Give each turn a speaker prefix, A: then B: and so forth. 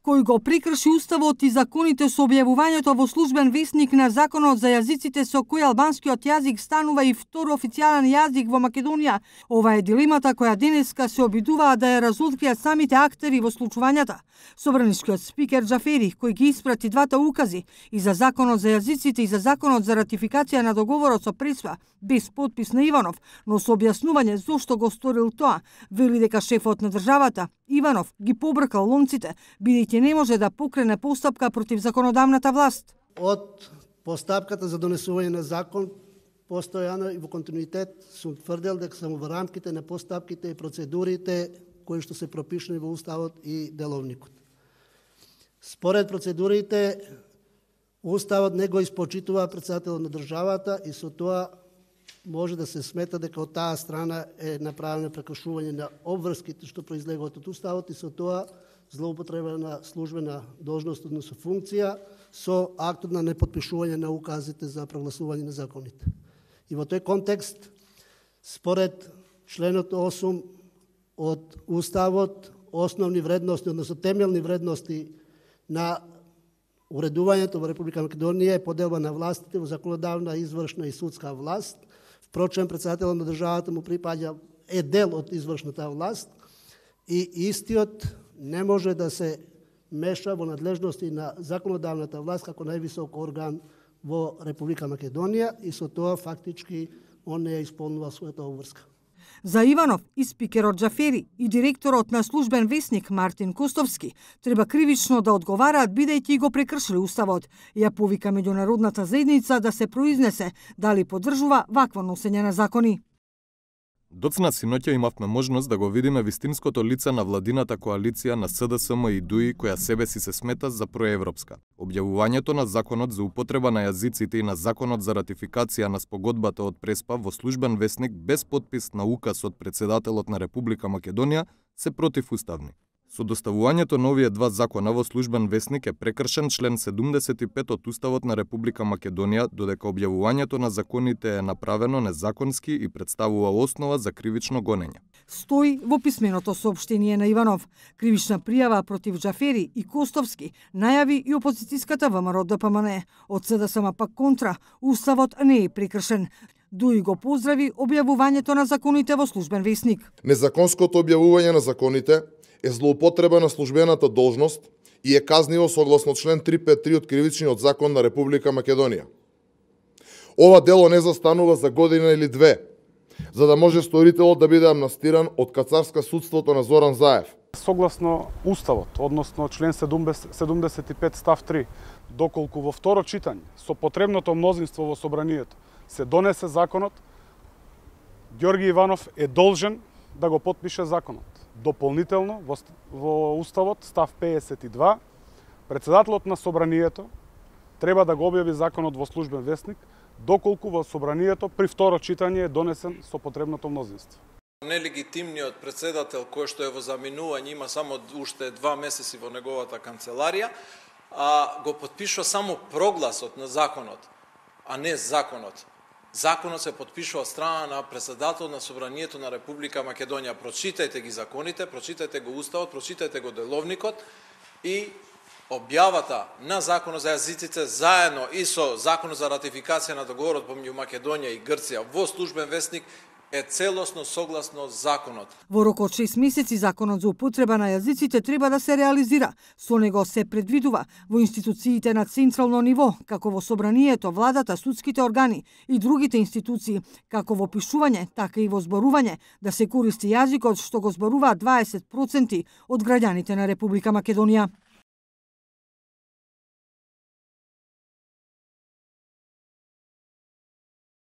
A: кој го прекрши уставот и законите со објавувањето во службен весник на законот за јазиците со кој албанскиот јазик станува и втори официјален јазик во Македонија. Ова е дилемата која денеска се обидуваат да ја разоткријат самите актери во случувањата. Собранишкиот спикер Џафери, кој ги испрати двата укази и за законот за јазиците и за законот за ратификација на договорот со Преспа, без подпис на Иванов, но со објаснување зошто го сторил тоа, вели дека шефот на државата, Иванов, ги побркал ломците, бидејќи не може да покрене постапка против законодавната власт.
B: Од постапката за донесување на закон, постојано и во континуитет сум тврдел дека само во рамките на постапките и процедурите кои што се пропишани во Уставот и Деловникот. Според процедурите, Уставот не го испочитува председателот на државата и со тоа може да се смета дека од таа страна е направено прекршување на обврските што произлегуваат од Уставот и со тоа злоупотреба на службена должност, односно функција, со актот на непотпишување на указите за прогласување на законите. И во тој контекст, според членот 8 од Уставот, основни вредности, односно темелни вредности на уредувањето во Република Македонија е поделба на властите во законодавна, извршна и судска власт. Впрочем, председателот на државата му припаѓа е дел од извршната власт и истиот не може да се меша во надлежности на законодавната власт како највисок орган во Република Македонија и со тоа фактички он не ја исполнува својата обврска.
A: За Иванов и спикерот Џафери и директорот на службен весник Мартин Костовски треба кривично да одговараат бидејќи го прекршили Уставот. Ја повика меѓународната заедница да се произнесе дали поддржува вакво носење на закони.
C: Доцна синоќа имавме можност да го видиме вистинското лице на владината коалиција на СДСМ и ДУИ која себе си се смета за проевропска. Објавувањето на законот за употреба на јазиците и на законот за ратификација на спогодбата од Преспа во службен весник без подпис на указ од председателот на Република Македонија се противуставни. Со доставувањето на овие два закона во службен весник е прекршен член 75 од Уставот на Република Македонија, додека објавувањето на законите е направено незаконски и представува основа за кривично гонење.
A: Стои во писменото соопштение на Иванов. Кривична пријава против Џафери и Костовски најави и опозицијската ВМРО ДПМН. Од СДСМ пак контра, Уставот не е прекршен. ДУИ го поздрави објавувањето на законите во службен весник.
D: Незаконското објавување на законите е злоупотреба на службената должност и е казниво согласно член 353 од Кривичниот закон на Република Македонија. Ова дело не застанува за година или две, за да може сторителот да биде амнестиран од кацарска судството на Зоран Заев.
E: Согласно Уставот, односно член 75 став 3, доколку во второ читање со потребното мнозинство во собранието се донесе законот, Ѓорги Иванов е должен да го потпише законот. Дополнително во Уставот, став 52, председателот на собранието треба да го објави законот во службен весник, доколку во собранието при второ читање е донесен со потребното мнозинство.
F: Нелегитимниот председател кој што е во заминување има само уште 2 месеци во неговата канцеларија, го потпишува само прогласот на законот, а не законот. Законот се потпишува од страна на председателот на Собранието на Република Македонија. Прочитајте ги законите, прочитајте го Уставот, прочитајте го Деловникот и објавата на законот за јазиците заедно и со законот за ратификација на договорот помеѓу Македонија и Грција во службен весник е целосно согласно законот.
A: Во рок од 6 месеци законот за употреба на јазиците треба да се реализира. Со него се предвидува во институциите на централно ниво, како во собранието, владата, судските органи и другите институции, како во пишување, така и во зборување, да се користи јазикот што го зборуваат 20% од граѓаните на Република Македонија.